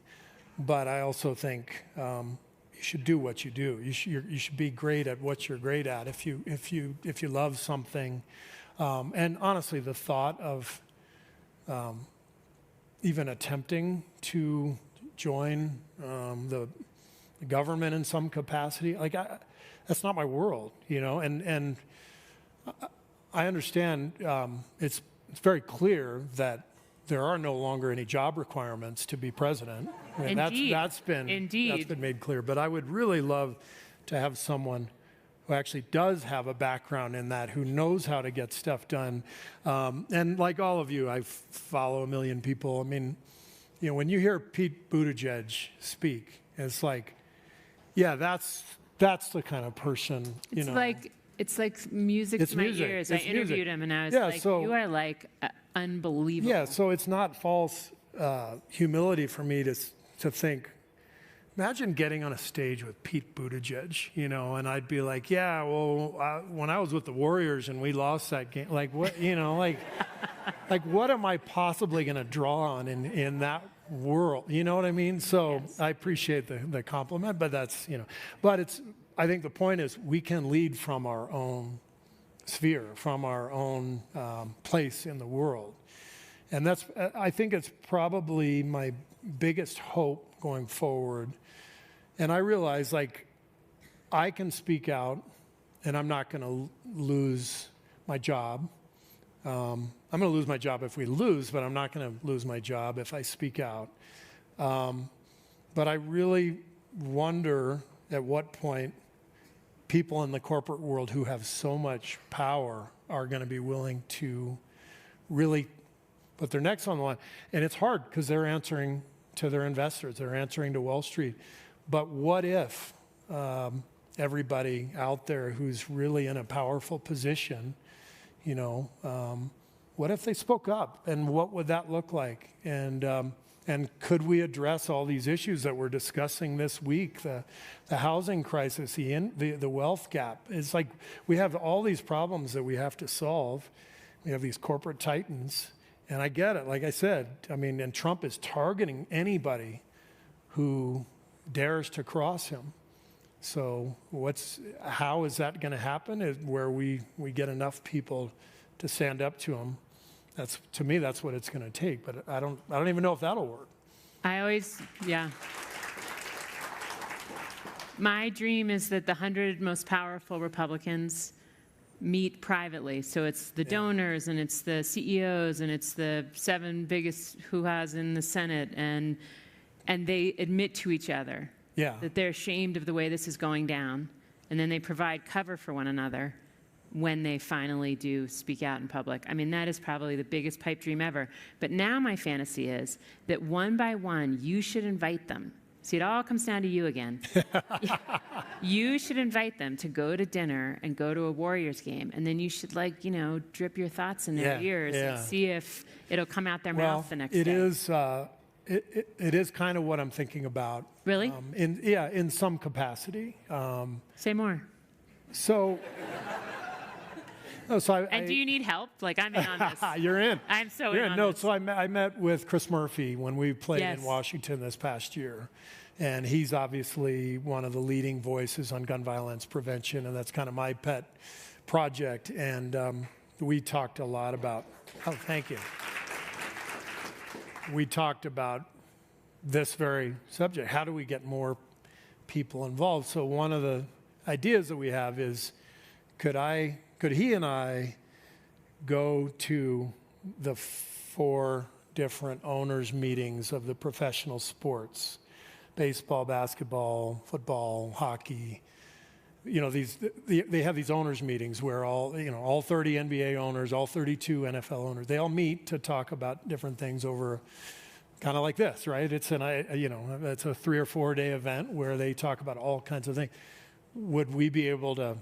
Speaker 3: But I also think you should do what you do. You should be great at what you're great at. If you love something, and honestly, the thought of even attempting to join the government in some capacity, that's not my world, and I understand it's very clear that there are no longer any job requirements to be president.
Speaker 2: Indeed.
Speaker 3: That's been made clear. But I would really love to have someone who actually does have a background in that, who knows how to get stuff done. And like all of you, I follow a million people. I mean, when you hear Pete Buttigieg speak, it's like, yeah, that's the kind of person,
Speaker 2: It's like music to my ears. I interviewed him, and I was like, you are unbelievable.
Speaker 3: Yeah, so it's not false humility for me to think, imagine getting on a stage with Pete Buttigieg, and I'd be like, yeah, well, when I was with the Warriors and we lost that game, what, what am I possibly going to draw on in that world? You know what I mean? So yes. I appreciate the compliment, but that's, but I think the point is we can lead from our own sphere, from our own place in the world. And I think it's probably my biggest hope going forward. And I realize, I can speak out and I'm not going to lose my job. I'm going to lose my job if we lose, but I'm not going to lose my job if I speak out. But I really wonder at what point people in the corporate world who have so much power are going to be willing to really put their necks on the line. And it's hard because they're answering to their investors, they're answering to Wall Street. But what if everybody out there who's really in a powerful position, what if they spoke up, and what would that look like? And could we address all these issues that we're discussing this week, the housing crisis, the wealth gap? It's like we have all these problems that we have to solve. We have these corporate titans, and I get it. Like I said, and Trump is targeting anybody who dares to cross him. So how is that going to happen? Where we get enough people to stand up to him. To me, that's what it's going to take. But I don't even know if that'll work.
Speaker 2: My dream is that the 100 most powerful Republicans meet privately. So it's the donors, and it's the CEOs, and it's the 7 biggest hoo-has in the Senate, and they admit to each other that they're ashamed of the way this is going down, and then they provide cover for one another when they finally do speak out in public. That is probably the biggest pipe dream ever. But now my fantasy is that one by one, you should invite them. See, it all comes down to you again. You should invite them to go to dinner and go to a Warriors game, and then you should, drip your thoughts in their ears and see if it'll come out their mouth the next day.
Speaker 3: It is kind of what I'm thinking about.
Speaker 2: Really?
Speaker 3: In some capacity.
Speaker 2: Say more.
Speaker 3: And
Speaker 2: do you need help? I'm in on this.
Speaker 3: You're in.
Speaker 2: I'm so in on this.
Speaker 3: So I met with Chris Murphy when we played in Washington this past year. And he's obviously one of the leading voices on gun violence prevention, and that's kind of my pet project. And we talked a lot about, thank you. We talked about this very subject. How do we get more people involved? So one of the ideas that we have is, could he and I go to the 4 different owners' meetings of the professional sports, baseball, basketball, football, hockey? They have these owners' meetings where all 30 NBA owners, all 32 NFL owners, they all meet to talk about different things over kind of like this, right? It's it's a 3 or 4 day event where they talk about all kinds of things. Would we be able to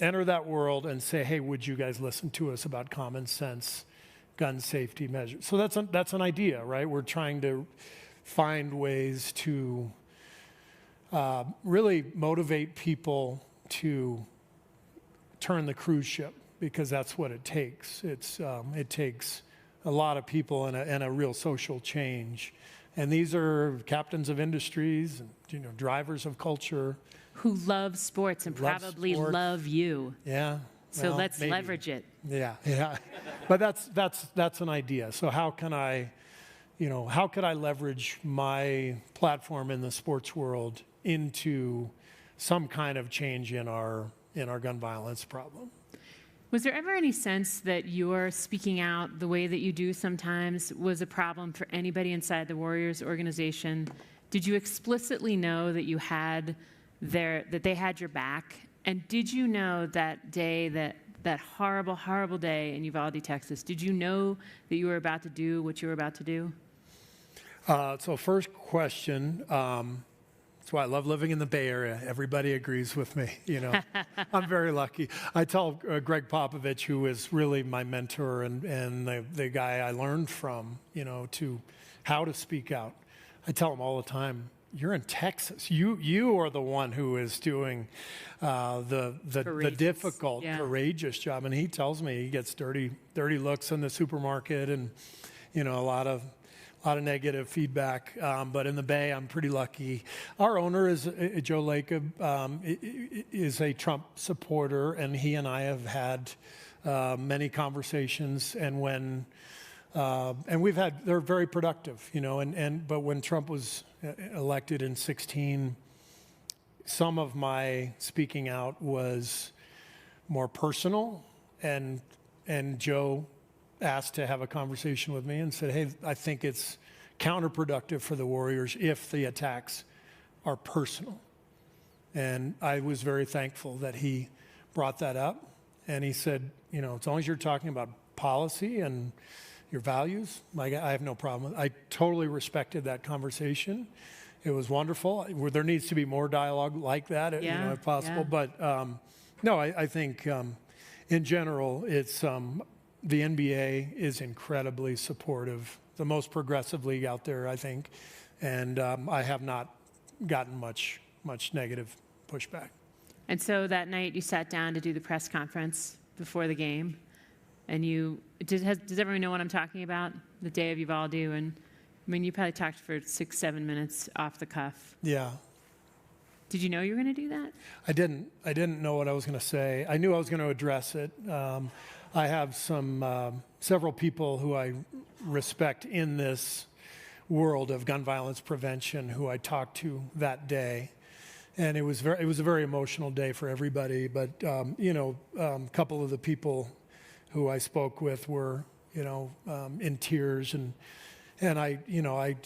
Speaker 3: enter that world and say, hey, would you guys listen to us about common sense gun safety measures? So that's an idea, right? We're trying to find ways to really motivate people to turn the cruise ship, because that's what it takes. It takes a lot of people and a real social change. And these are captains of industries and drivers of culture.
Speaker 2: Who love sports and probably love you.
Speaker 3: Yeah.
Speaker 2: So let's leverage it.
Speaker 3: Yeah. But that's an idea. So how can I leverage my platform in the sports world into some kind of change in our gun violence problem?
Speaker 2: Was there ever any sense that your speaking out the way that you do sometimes was a problem for anybody inside the Warriors organization? Did you explicitly know that that they had your back? And did you know that day, that horrible, horrible day in Uvalde, Texas, did you know that you were about to do what you were about to do?
Speaker 3: So first question, that's why I love living in the Bay Area. Everybody agrees with me, I'm very lucky. I tell Greg Popovich, who is really my mentor and the guy I learned from, to how to speak out. I tell him all the time, you're in Texas. You are the one who is doing the difficult, courageous job. And he tells me he gets dirty looks in the supermarket, and a lot of negative feedback. But in the Bay, I'm pretty lucky. Our owner is Joe Lacob, is a Trump supporter, and he and I have had many conversations. And they're very productive, but when Trump was elected in 2016, some of my speaking out was more personal, and Joe asked to have a conversation with me and said, hey, I think it's counterproductive for the Warriors if the attacks are personal. And I was very thankful that he brought that up. And he said, you know, as long as you're talking about policy and your values, like, I have no problem with it. I totally respected that conversation. It was wonderful. There needs to be more dialogue like that, you know, if possible.
Speaker 2: Yeah.
Speaker 3: But no, I think in general, it's the NBA is incredibly supportive, the most progressive league out there, I think. And I have not gotten much negative pushback.
Speaker 2: And so that night you sat down to do the press conference before the game, and does everyone know what I'm talking about? The day of Uvalde, and I mean, you probably talked for 6-7 minutes off the cuff.
Speaker 3: Yeah.
Speaker 2: Did you know you were going to do that?
Speaker 3: I didn't know what I was going to say. I knew I was going to address it. I have several people who I respect in this world of gun violence prevention who I talked to that day. And it was a very emotional day for everybody. But, you know, a couple of the people who I spoke with were, you know, in tears. And I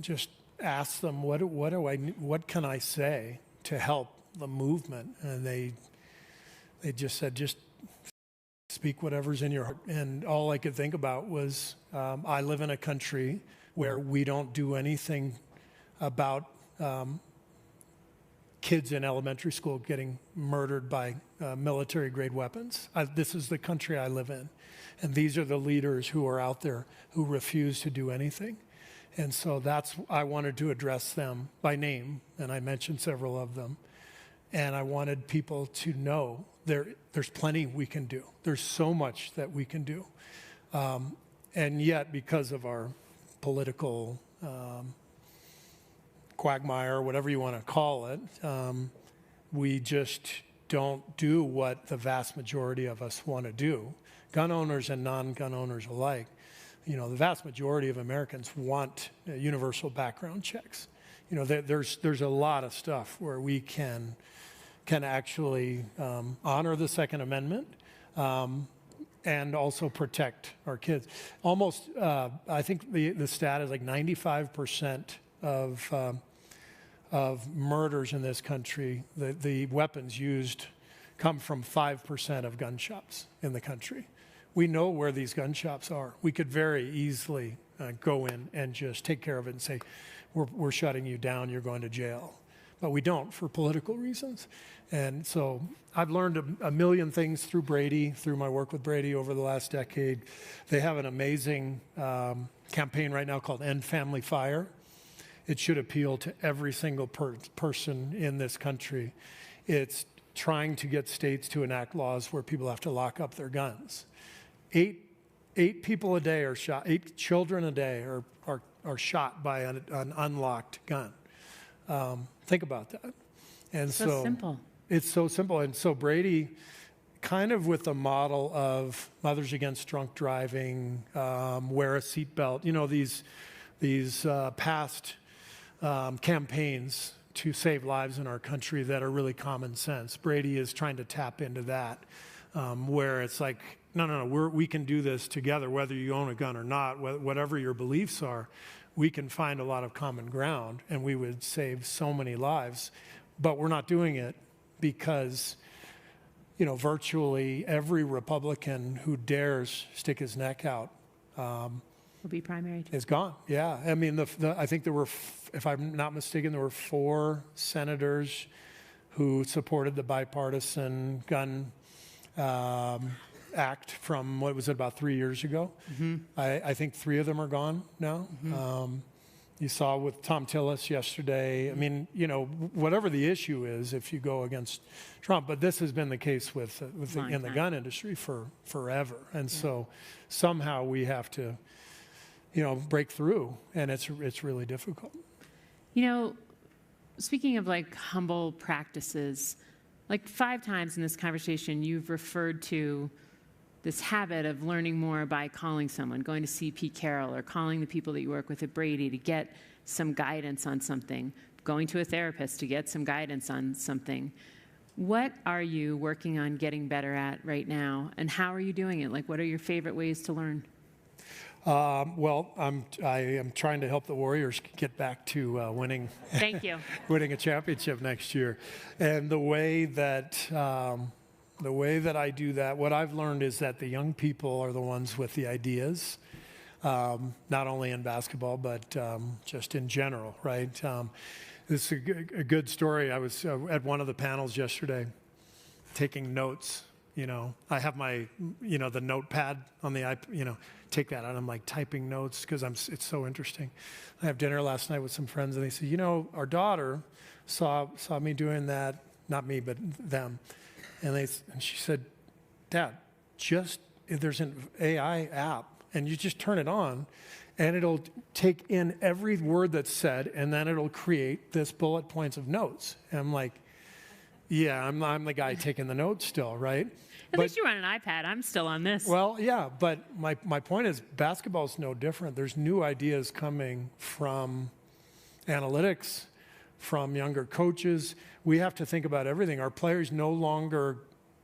Speaker 3: just asked them, what can I say to help the movement? And they just said, just speak whatever's in your heart. And all I could think about was, I live in a country where we don't do anything about kids in elementary school getting murdered by military-grade weapons. This is the country I live in. And these are the leaders who are out there who refuse to do anything. And so I wanted to address them by name, and I mentioned several of them. And I wanted people to know there's plenty we can do. There's so much that we can do. And yet, because of our political quagmire, whatever you want to call it, we just don't do what the vast majority of us want to do. Gun owners and non-gun owners alike. You know, the vast majority of Americans want universal background checks. You know, there's a lot of stuff where we can actually honor the Second Amendment and also protect our kids. Almost, I think the stat is like 95% of murders in this country, the weapons used come from 5% of gun shops in the country. We know where these gun shops are. We could very easily go in and just take care of it and say, we're shutting you down, you're going to jail. But we don't, for political reasons. And so I've learned a million things through Brady, through my work with Brady over the last decade. They have an amazing campaign right now called End Family Fire. It should appeal to every single person in this country. It's trying to get states to enact laws where people have to lock up their guns. Eight people a day are shot. 8 children a day are shot by an unlocked gun. Think about that. And so
Speaker 2: simple. It's
Speaker 3: so simple. And so Brady, kind of with the model of Mothers Against Drunk Driving, wear a seatbelt, you know, these past campaigns to save lives in our country that are really common sense. Brady is trying to tap into that, where it's like, no, we can do this together, whether you own a gun or not, whatever your beliefs are, we can find a lot of common ground, and we would save so many lives. But we're not doing it because, you know, virtually every Republican who dares stick his neck out
Speaker 2: will be primaried.
Speaker 3: Is gone. Yeah, I mean, I think there were, if I'm not mistaken, there were 4 senators who supported the bipartisan gun act from, what was it, about 3 years ago? Mm-hmm. I think 3 of them are gone now. Mm-hmm. You saw with Tom Tillis yesterday. I mean, you know, whatever the issue is, if you go against Trump, but this has been the case in the gun industry for forever. And so somehow we have to, you know, break through, and it's really difficult.
Speaker 2: You know, speaking of like humble practices, like 5 times in this conversation, you've referred to this habit of learning more by calling someone, going to see Pete Carroll or calling the people that you work with at Brady to get some guidance on something. going to a therapist to get some guidance on something. What are you working on getting better at right now, and how are you doing it? Like, what are your favorite ways to learn?
Speaker 3: Well, I am trying to help the Warriors get back to winning.
Speaker 2: Thank you.
Speaker 3: Winning a championship next year, and the way that I do that, what I've learned is that the young people are the ones with the ideas, not only in basketball but just in general, right? This is a good story. I was at one of the panels yesterday, taking notes. I have my, the notepad on the iPad, take that out. I'm like typing notes because it's so interesting. I have dinner last night with some friends, and they said, our daughter saw me doing that, not me, but them. And she said, Dad, there's an AI app, and you just turn it on, and it'll take in every word that's said, and then it'll create this bullet points of notes. And I'm like, yeah, I'm the guy taking the notes still, right?
Speaker 2: At least you're on an iPad. I'm still on this.
Speaker 3: Well, yeah, but my point is basketball's no different. There's new ideas coming from analytics, from younger coaches. We have to think about everything. Our players no longer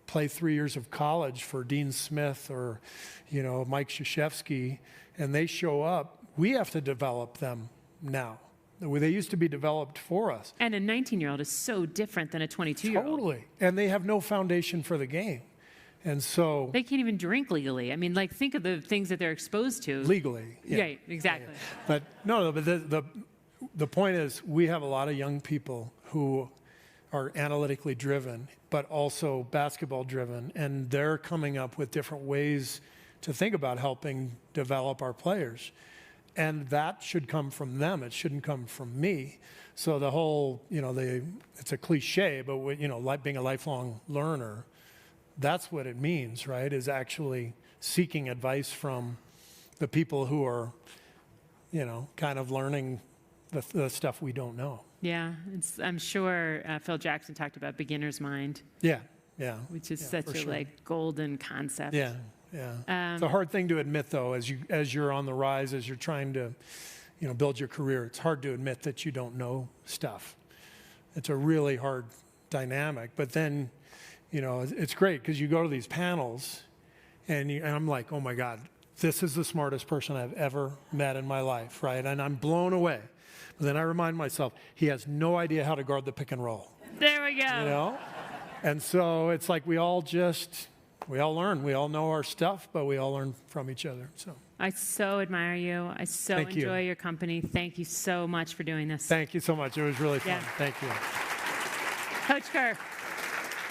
Speaker 3: play 3 years of college for Dean Smith or, Mike Krzyzewski, and they show up. We have to develop them now. They used to be developed for us.
Speaker 2: And a 19-year-old is so different than a 22-year-old.
Speaker 3: Totally. And they have no foundation for the game. And so
Speaker 2: they can't even drink legally. I mean, think of the things that they're exposed to.
Speaker 3: Legally. Yeah.
Speaker 2: Right, exactly.
Speaker 3: Yeah. But the point is we have a lot of young people who are analytically driven, but also basketball driven, and they're coming up with different ways to think about helping develop our players. And that should come from them. It shouldn't come from me. So the whole, it's a cliche, but like being a lifelong learner, that's what it means, right? Is actually seeking advice from the people who are, kind of learning the stuff we don't know.
Speaker 2: Yeah, I'm sure Phil Jackson talked about beginner's mind.
Speaker 3: Yeah.
Speaker 2: Which is such a golden concept.
Speaker 3: Yeah. It's a hard thing to admit, though, as you're on the rise, as you're trying to, build your career. It's hard to admit that you don't know stuff. It's a really hard dynamic. But then, it's great because you go to these panels, and I'm like, oh my God, this is the smartest person I've ever met in my life, right? And I'm blown away. But then I remind myself, he has no idea how to guard the pick and roll.
Speaker 2: There we go.
Speaker 3: And so it's like we all learn. We all know our stuff, but we all learn from each other. So
Speaker 2: I so admire you. I so enjoy your company. Thank you so much for doing this.
Speaker 3: Thank you so much. It was really fun.
Speaker 2: Yeah.
Speaker 3: Thank you.
Speaker 2: Coach Kerr.